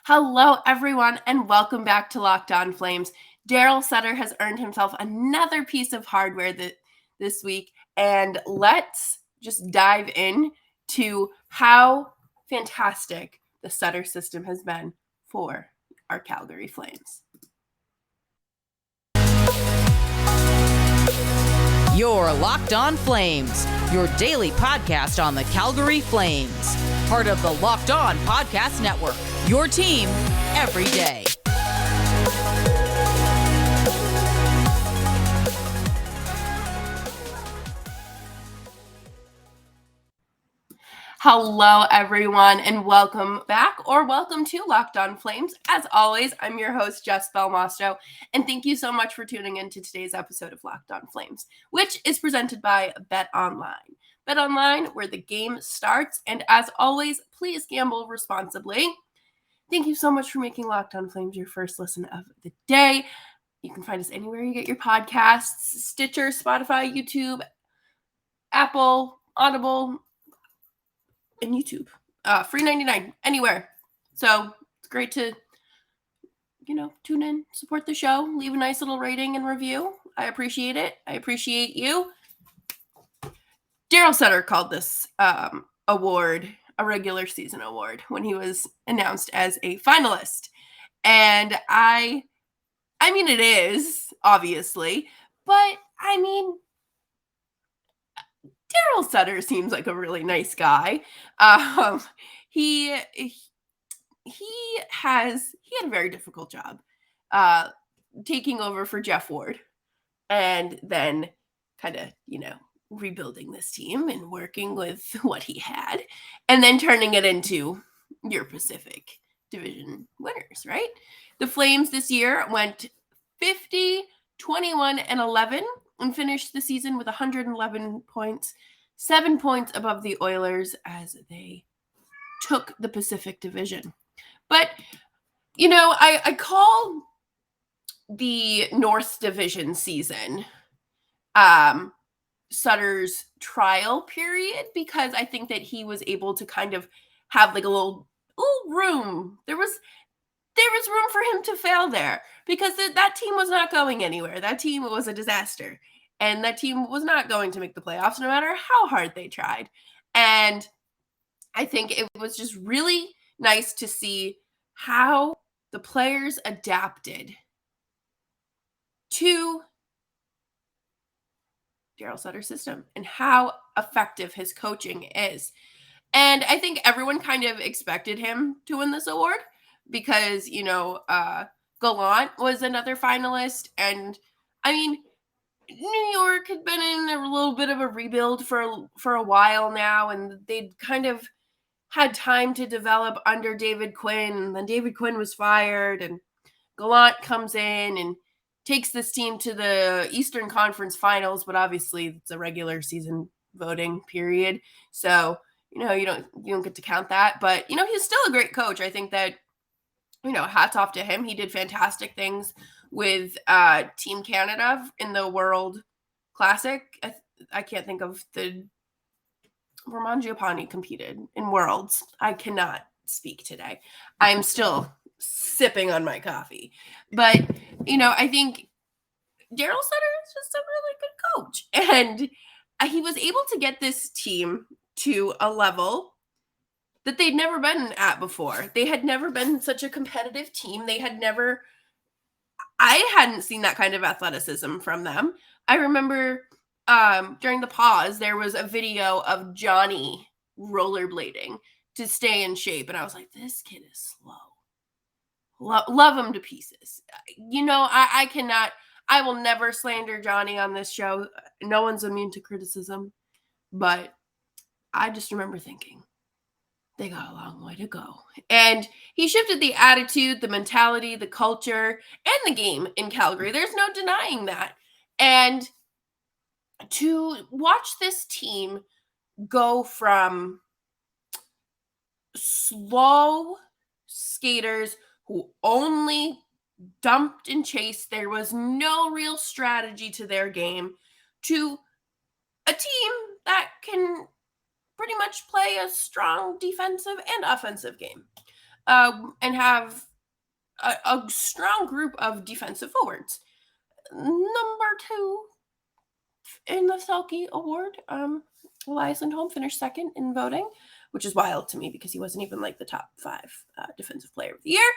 Hello, everyone, and welcome back to Locked On Flames. Darryl Sutter has earned himself another piece of hardware this week, and let's just dive in to how fantastic the Sutter system has been for our Calgary Flames. You're Locked On Flames, your daily podcast on the Calgary Flames. Part of the Locked On Podcast Network, your team every day. Hello, everyone, and welcome back or welcome to Locked On Flames. As always, I'm your host, Jess Belmosto, and thank you so much for tuning in to today's episode of Locked On Flames, which is presented by Bet Online. Bet Online, where the game starts, and as always, please gamble responsibly. Thank you so much for making Locked On Flames your first listen of the day. You can find us anywhere you get your podcasts, Stitcher, Spotify, YouTube, Apple, Audible, and YouTube. Free 99 anywhere. So it's great to, tune in, support the show, leave a nice little rating and review. I appreciate it. I appreciate you. Darryl Sutter called this award a regular season award when he was announced as a finalist. And I mean, it is, obviously, but I mean, Darryl Sutter seems like a really nice guy. He had a very difficult job taking over for Jeff Ward and then kind of, rebuilding this team and working with what he had and then turning it into your Pacific Division winners, right? The Flames this year went 50, 21, and 11 and finished the season with 111 points, 7 points above the Oilers as they took the Pacific Division. But, I call the North Division season Sutter's trial period because I think that he was able to kind of have like a little room. There was room for him to fail there because that team was not going anywhere. That team was a disaster. And that team was not going to make the playoffs no matter how hard they tried. And I think it was just really nice to see how the players adapted to Darryl Sutter's system and how effective his coaching is. And I think everyone kind of expected him to win this award because, Gallant was another finalist. And I mean, New York had been in a little bit of a rebuild for a while now, and they'd kind of had time to develop under David Quinn. And then David Quinn was fired, and Gallant comes in and takes this team to the Eastern Conference Finals, but obviously it's a regular season voting period. So, you don't get to count that. But, he's still a great coach. I think that, hats off to him. He did fantastic things with Team Canada in the World Classic. I can't think of where Mangiapane competed in Worlds. I cannot speak today. I'm still sipping on my coffee. But, I think Darryl Sutter is just a really good coach. And he was able to get this team to a level that they'd never been at before. They had never been such a competitive team. I hadn't seen that kind of athleticism from them. I remember during the pause, there was a video of Johnny rollerblading to stay in shape. And I was like, this kid is slow. Love him to pieces. I will never slander Johnny on this show. No one's immune to criticism. But I just remember thinking, they got a long way to go. And he shifted the attitude, the mentality, the culture, and the game in Calgary. There's no denying that. And to watch this team go from slow skaters who only dumped and chased, there was no real strategy to their game, to a team that can pretty much play a strong defensive and offensive game. and have a strong group of defensive forwards. Number 2 in the Selke Award, Elias Lindholm finished second in voting, which is wild to me because he wasn't even like the top 5 defensive player of the year.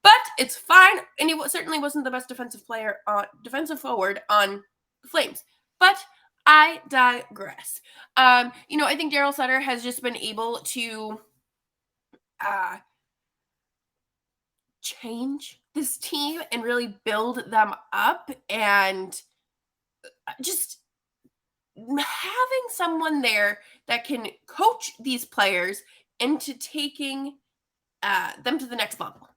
But it's fine, and he certainly wasn't the best defensive forward on the Flames. But I digress. I think Darryl Sutter has just been able to change this team and really build them up, and just having someone there that can coach these players into taking them to the next level,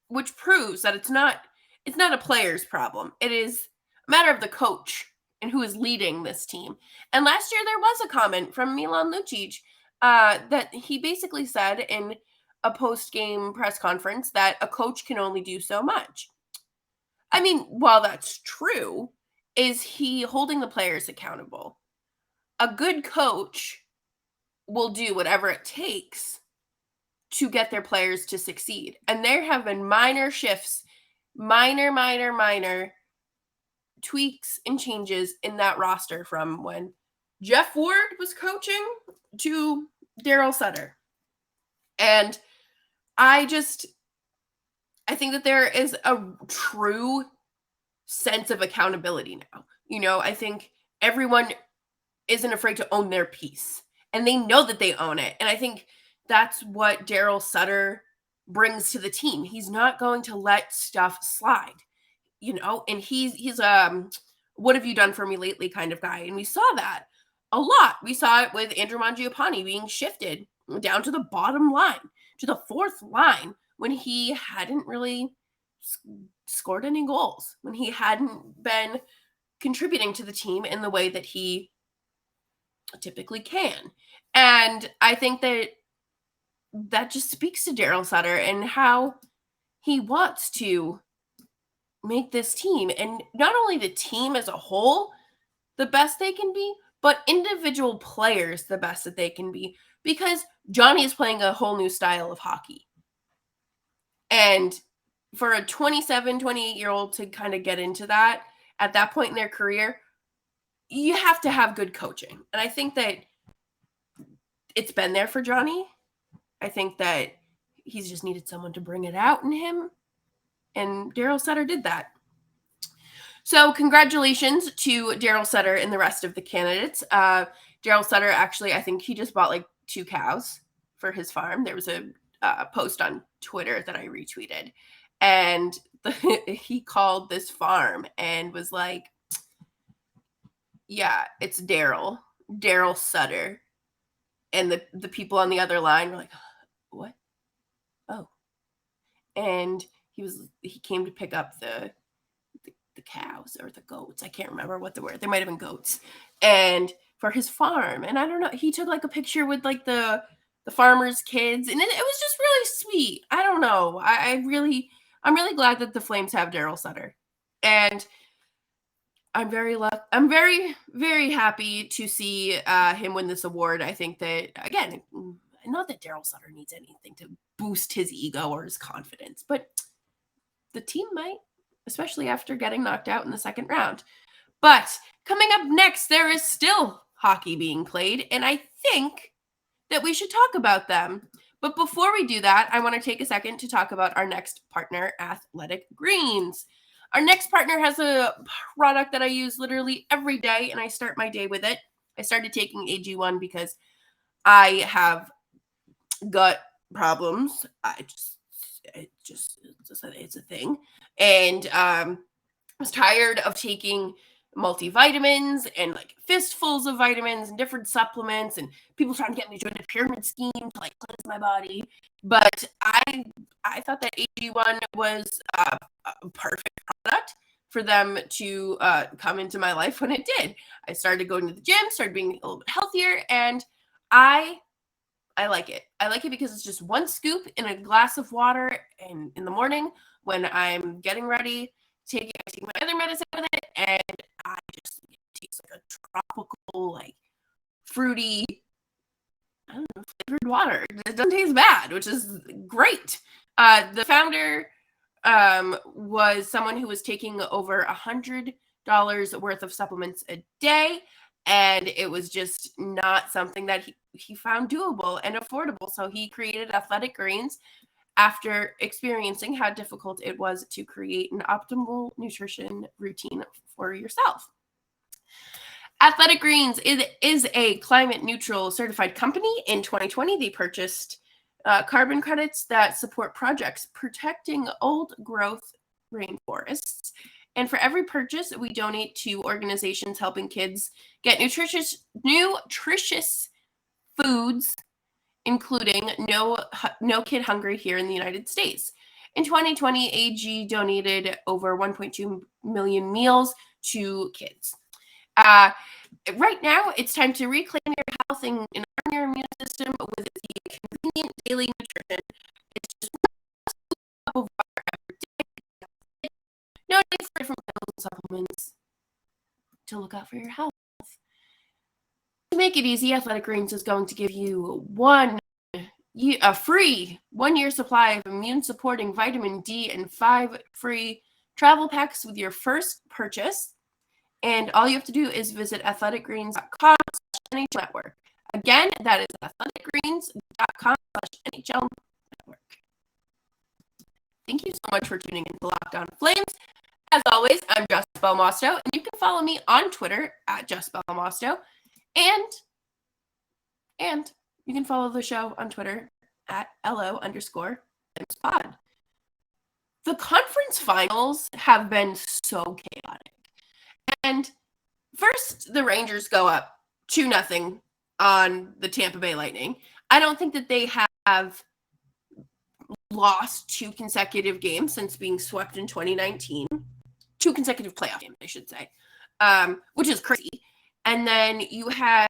which proves that it's not a player's problem. It is a matter of the coach and who is leading this team. And last year there was a comment from Milan Lucic that he basically said in a post-game press conference that a coach can only do so much. I mean, while that's true, is he holding the players accountable? A good coach will do whatever it takes to get their players to succeed. And there have been minor shifts, minor tweaks and changes in that roster from when Jeff Ward was coaching to Darryl Sutter. And I think that there is a true sense of accountability now. I think everyone isn't afraid to own their piece, and they know that they own it. And I think that's what Darryl Sutter brings to the team. He's not going to let stuff slide, and he's what have you done for me lately kind of guy. And we saw that a lot. We saw it with Andrew Mangiapane being shifted down to the bottom line, to the 4th line, when he hadn't really scored any goals, when he hadn't been contributing to the team in the way that he typically can. And I think that just speaks to Darryl Sutter and how he wants to make this team, and not only the team as a whole the best they can be, but individual players the best that they can be, because Johnny is playing a whole new style of hockey. And for a 27, 28-year-old to kind of get into that at that point in their career, you have to have good coaching. And I think that it's been there for Johnny. I think that he's just needed someone to bring it out in him. And Darryl Sutter did that. So congratulations to Darryl Sutter and the rest of the candidates. Darryl Sutter, actually, I think he just bought like 2 cows for his farm. There was a post on Twitter that I retweeted. And he called this farm and was like, yeah, it's Darryl Sutter. And the people on the other line were like, what? Oh. And he came to pick up the cows or the goats. I can't remember what they were. They might have been goats. And for his farm. And I don't know, he took like a picture with like the farmers' kids. And it was just really sweet. I don't know. I'm really glad that the Flames have Darryl Sutter. And I'm very, very happy to see him win this award. I think that, again, not that Darryl Sutter needs anything to boost his ego or his confidence, but the team might, especially after getting knocked out in the second round. But coming up next, there is still hockey being played, and I think that we should talk about them. But before we do that, I want to take a second to talk about our next partner, Athletic Greens. Our next partner has a product that I use literally every day, and I start my day with it. I started taking AG1 because I have gut problems. It's a thing. And I was tired of taking multivitamins and like fistfuls of vitamins and different supplements and people trying to get me to join a pyramid scheme to like cleanse my body. But I thought that AG1 was a perfect product for them to come into my life when it did. I started going to the gym, started being a little bit healthier, and I like it. I like it because it's just 1 scoop in a glass of water, and in the morning when I'm getting ready, I take my other medicine with it, and it tastes like a tropical, like fruity flavored water. It doesn't taste bad, which is great. The founder was someone who was taking over $100 worth of supplements a day, and it was just not something that he found doable and affordable. So he created Athletic Greens after experiencing how difficult it was to create an optimal nutrition routine for yourself. Athletic Greens is a climate neutral certified company. In 2020, they purchased carbon credits that support projects protecting old growth rainforests. And for every purchase, we donate to organizations helping kids get nutritious foods, including No Kid Hungry here in the United States. In 2020, AG donated over 1.2 million meals to kids. Right now, it's time to reclaim your health and arm your immune system with the convenient daily nutrition. It's just one cup of water every day. No need for different pills and supplements to look out for your health. To make it easy, Athletic Greens is going to give you a free 1-year supply of immune-supporting vitamin D and 5 free travel packs with your first purchase. And all you have to do is visit athleticgreens.com/NHL-network. Again, that is athleticgreens.com/NHL network. Thank you so much for tuning in to Locked On Flames. As always, I'm Jess Belmosto, and you can follow me on Twitter at Jess Belmosto. And you can follow the show on Twitter at LO_FlamesPod. The conference finals have been so chaotic. And first, the Rangers go up 2-0 on the Tampa Bay Lightning. I don't think that they have lost 2 consecutive games since being swept in 2019. 2 consecutive playoff games, I should say, which is crazy. And then you have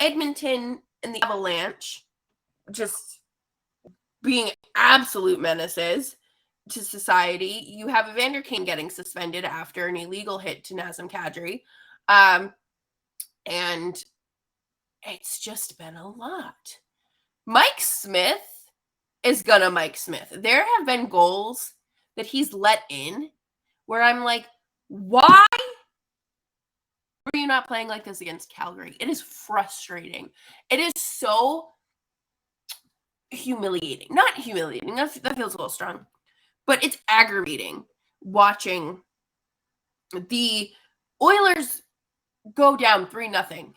Edmonton and the Avalanche just being absolute menaces to society. You have Evander Kane getting suspended after an illegal hit to Nazem Kadri. And it's just been a lot. Mike Smith is gonna Mike Smith. There have been goals that he's let in where I'm like, why are you not playing like this against Calgary? It is frustrating. It is so humiliating. Not humiliating. That feels a little strong. But it's aggravating watching the Oilers go down 3-0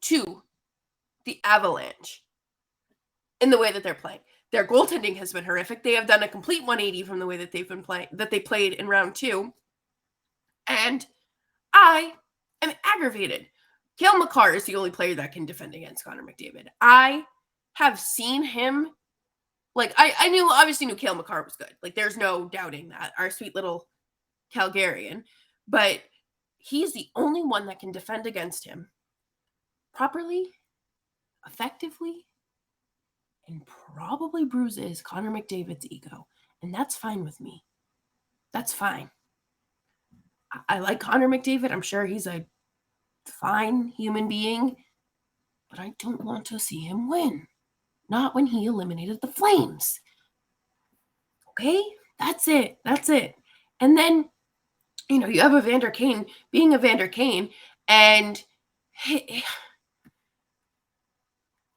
to the Avalanche in the way that they're playing. Their goaltending has been horrific. They have done a complete 180 from the way that they've been playing, that they played in round 2. And I am aggravated. Cale Makar is the only player that can defend against Connor McDavid. I have seen him. Like, I obviously knew Cale Makar was good. Like, there's no doubting that. Our sweet little Calgarian. But he's the only one that can defend against him properly, effectively, and probably bruises Connor McDavid's ego. And that's fine with me. That's fine. I like Connor McDavid. I'm sure he's a fine human being. But I don't want to see him win. Not when he eliminated the Flames. Okay? That's it. And then, you have Evander Kane being Evander Kane, and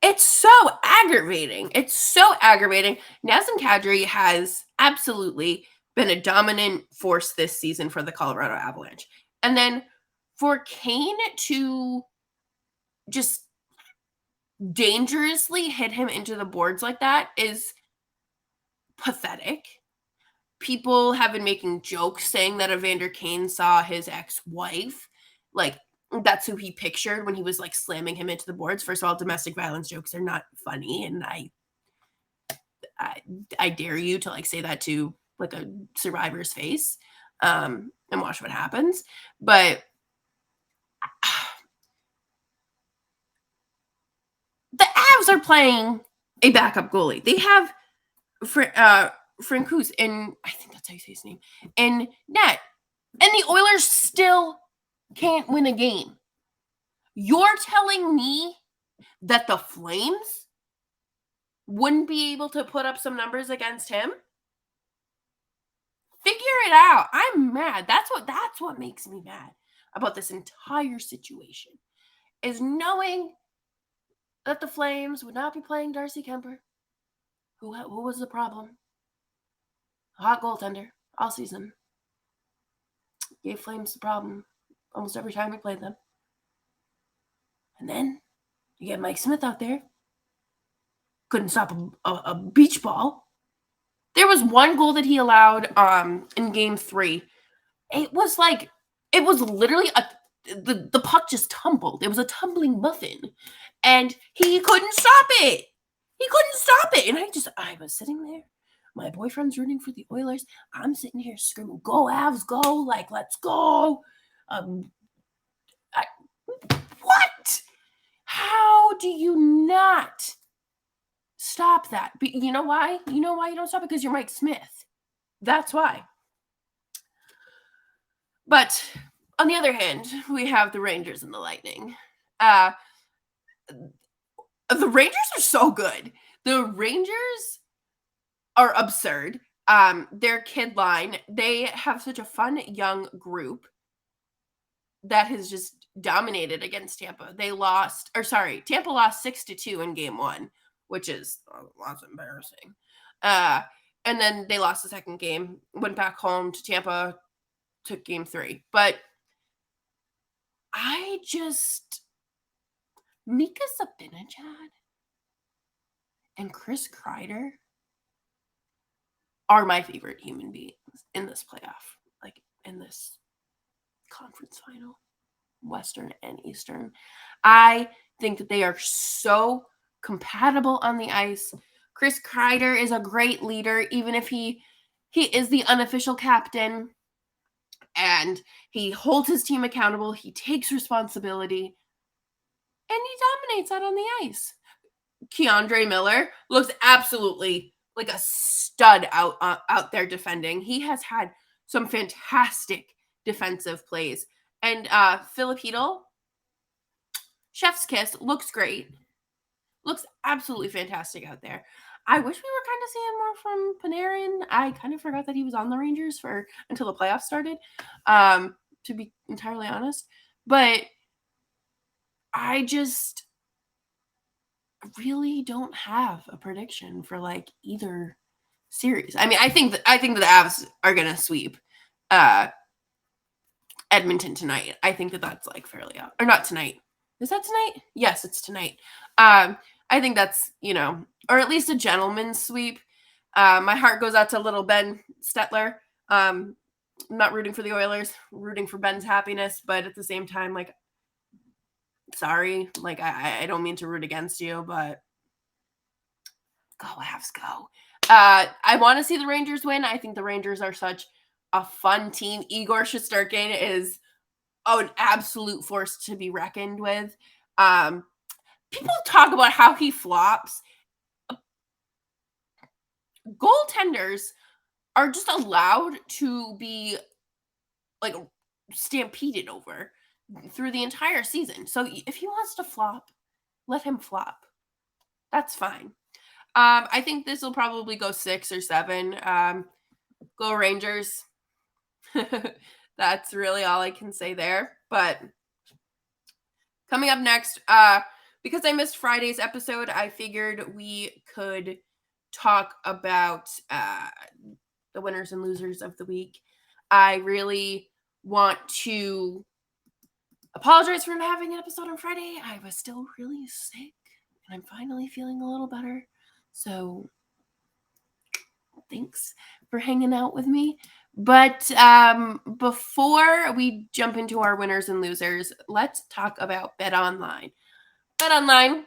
it's so aggravating. Nazem Kadri has absolutely been a dominant force this season for the Colorado Avalanche. And then for Kane to just dangerously hit him into the boards like that is pathetic. People have been making jokes saying that Evander Kane saw his ex-wife. Like, that's who he pictured when he was, like, slamming him into the boards. First of all, domestic violence jokes are not funny, and I dare you to, like, say that to, like, a survivor's face and watch what happens. But the Avs are playing a backup goalie. They have Francouz, and I think that's how you say his name, in net. And the Oilers still can't win a game. You're telling me that the Flames wouldn't be able to put up some numbers against him? Figure it out. I'm mad. That's what makes me mad about this entire situation, is knowing that the Flames would not be playing Darcy Kemper, who was the problem. Hot goaltender all season. Gave Flames the problem almost every time we played them. And then you get Mike Smith out there. Couldn't stop a beach ball. There was one goal that he allowed in game 3. It was literally the puck just tumbled. It was a tumbling muffin. And he couldn't stop it. And I was sitting there. My boyfriend's rooting for the Oilers. I'm sitting here screaming, "Go Avs, go! Like, let's go!" What? How do you not stop that? But you know why? You know why you don't stop it? Because you're Mike Smith. That's why. But on the other hand, we have the Rangers and the Lightning. The Rangers are so good. The Rangers are absurd. Their kid line, they have such a fun young group that has just dominated against Tampa. Tampa lost 6-2 in game 1, which is lots embarrassing. And then they lost the second game, went back home to Tampa, took game 3. But Mika Zibanejad and Chris Kreider are my favorite human beings in this playoff, like in this conference final, Western and Eastern. I think that they are so compatible on the ice. Chris Kreider is a great leader, even if he is the unofficial captain, and he holds his team accountable. He takes responsibility, and he dominates out on the ice. Keandre Miller looks absolutely like a stud out there defending. He has had some fantastic defensive plays. And Filipino, chef's kiss, looks great. Looks absolutely fantastic out there. I wish we were kind of seeing more from Panarin. I kind of forgot that he was on the Rangers until the playoffs started, to be entirely honest. But I just really don't have a prediction for like either series. I mean, I think that the Avs are gonna sweep Edmonton tonight. I think that that's like fairly out, or not tonight. Is that tonight? Yes, it's tonight. I think that's, or at least a gentleman's sweep. My heart goes out to little Ben Stetler. I'm not rooting for the Oilers, rooting for Ben's happiness, but at the same time, like, sorry, like I don't mean to root against you, but go Avs, go. I want to see the Rangers win. I think the Rangers are such a fun team. Igor Shesterkin is an absolute force to be reckoned with. People talk about how he flops. Goaltenders are just allowed to be like stampeded over through the entire season. So if he wants to flop, let him flop. That's fine. I think this will probably go 6 or 7. Go Rangers. That's really all I can say there. But coming up next, because I missed Friday's episode, I figured we could talk about the winners and losers of the week. I really want to apologize for not having an episode on Friday. I was still really sick, and I'm finally feeling a little better. So thanks for hanging out with me. But before we jump into our winners and losers, let's talk about BetOnline. BetOnline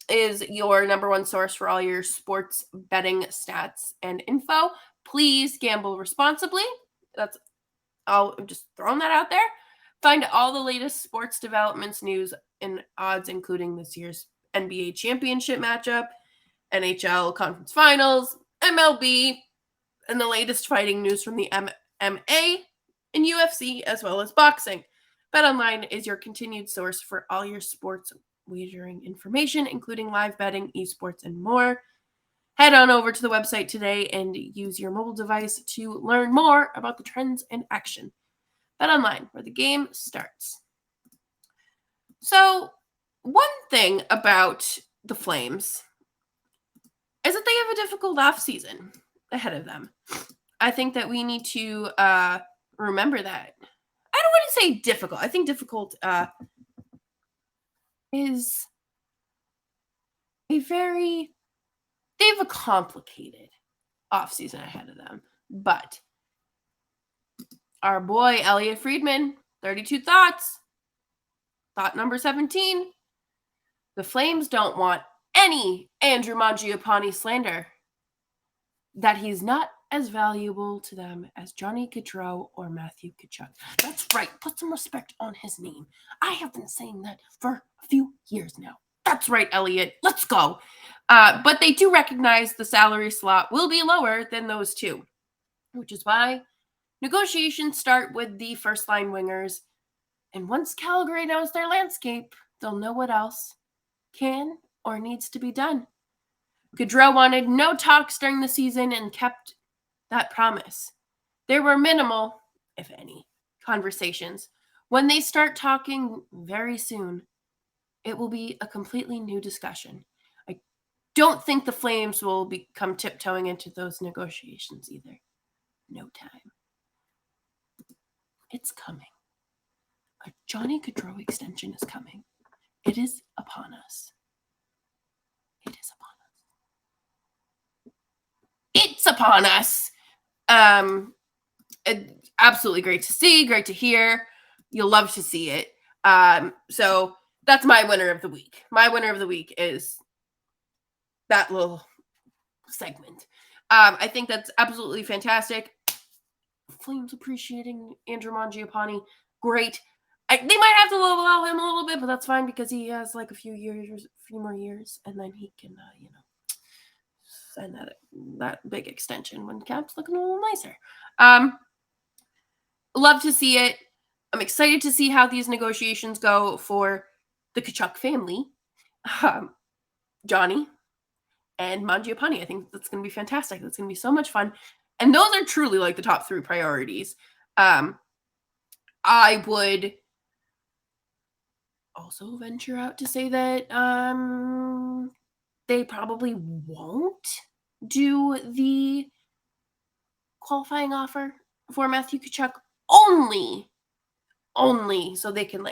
is your number one source for all your sports betting stats and info. Please gamble responsibly. I'm just throwing that out there. Find all the latest sports developments, news, and odds, including this year's NBA championship matchup, NHL conference finals, MLB, and the latest fighting news from the MMA and UFC, as well as boxing. BetOnline is your continued source for all your sports wagering information, including live betting, esports, and more. Head on over to the website today and use your mobile device to learn more about the trends in action. Bet online, where the game starts. So, one thing about the Flames is that they have a difficult offseason ahead of them. I think that we need to remember that. I don't want to say difficult. I think difficult is they have a complicated offseason ahead of them. But our boy, Elliot Friedman, 32 thoughts. Thought number 17. The Flames don't want any Andrew Mangiapane slander. That he's not as valuable to them as Johnny Gaudreau or Matthew Tkachuk. That's right. Put some respect on his name. I have been saying that for a few years now. That's right, Elliot. Let's go. But they do recognize the salary slot will be lower than those two, which is why negotiations start with the first-line wingers. And once Calgary knows their landscape, they'll know what else can or needs to be done. Gaudreau wanted no talks during the season and kept that promise. There were minimal, if any, conversations. When they start talking very soon, it will be a completely new discussion. I don't think the Flames will become tiptoeing into those negotiations either. No time. It's coming. A Johnny Gaudreau extension is coming. It is upon us. It is upon us. It's upon us. Absolutely great to see, great to hear. You'll love to see it. So that's my winner of the week. My winner of the week is that little segment. I think that's absolutely fantastic. Flames appreciating Andrew Mangiapane. Great. They might have to allow him a little bit, but that's fine because he has like a few more years, and then he can, sign that big extension when cap's looking a little nicer. Love to see it. I'm excited to see how these negotiations go for the Tkachuk family, Johnny and Mangiapane. I think that's going to be fantastic. That's going to be so much fun. And those are truly like the top three priorities. I would also venture out to say that they probably won't do the qualifying offer for Matthew Tkachuk only so they can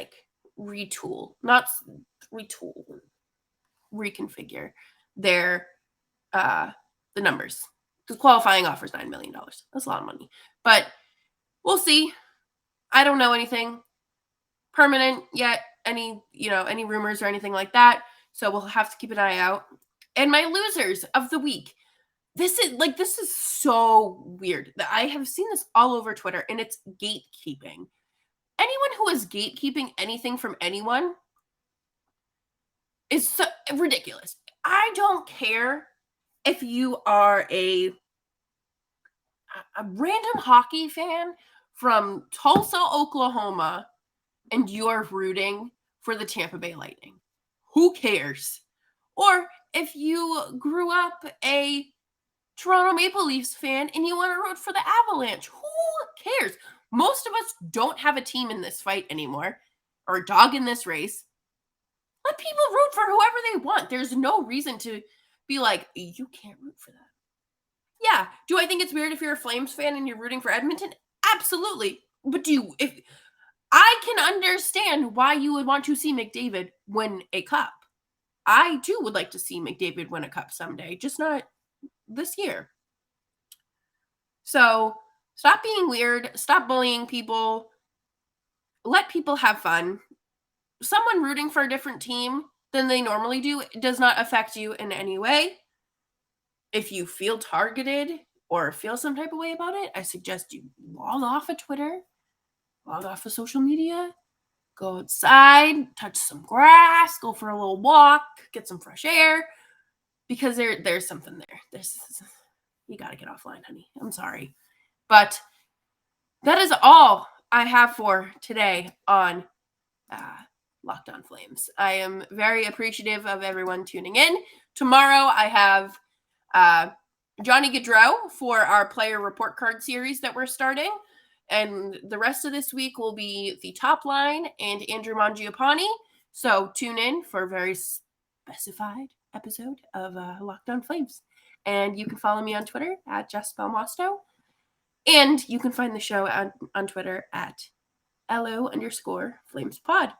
reconfigure their the numbers. The qualifying offer is $9 million. That's a lot of money. But we'll see. I don't know anything permanent yet, any rumors or anything like that. So we'll have to keep an eye out. And my losers of the week. This is so weird. I have seen this all over Twitter, and it's gatekeeping. Anyone who is gatekeeping anything from anyone is so ridiculous. I don't care if you are a random hockey fan from Tulsa, Oklahoma, and you're rooting for the Tampa Bay Lightning. Who cares? Or if you grew up a Toronto Maple Leafs fan and you want to root for the Avalanche, who cares? Most of us don't have a team in this fight anymore, or a dog in this race. Let people root for whoever they want. There's no reason to be like, you can't root for that. Yeah. Do I think it's weird if you're a Flames fan and you're rooting for Edmonton? Absolutely. But if I can understand why you would want to see McDavid win a cup. I too would like to see McDavid win a cup someday, just not this year. So stop being weird. Stop bullying people. Let people have fun. Someone rooting for a different team than they normally do does not affect you in any way. If you feel targeted or feel some type of way about it, I suggest you log off of Twitter, log off of social media, go outside, touch some grass, go for a little walk, get some fresh air, because there's something there. You got to get offline, honey. I'm sorry. But that is all I have for today on Locked On Flames. I am very appreciative of everyone tuning in. Tomorrow I have Johnny Gaudreau for our player report card series that we're starting. And the rest of this week will be the top line and Andrew Mangiapane. So tune in for a very specified episode of Locked On Flames. And you can follow me on Twitter at Jess Belmosto. And you can find the show on Twitter at LO_FlamesPod.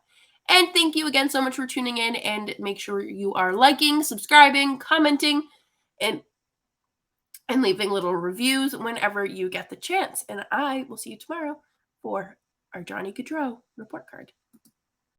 And thank you again so much for tuning in, and make sure you are liking, subscribing, commenting, and leaving little reviews whenever you get the chance. And I will see you tomorrow for our Johnny Gaudreau report card.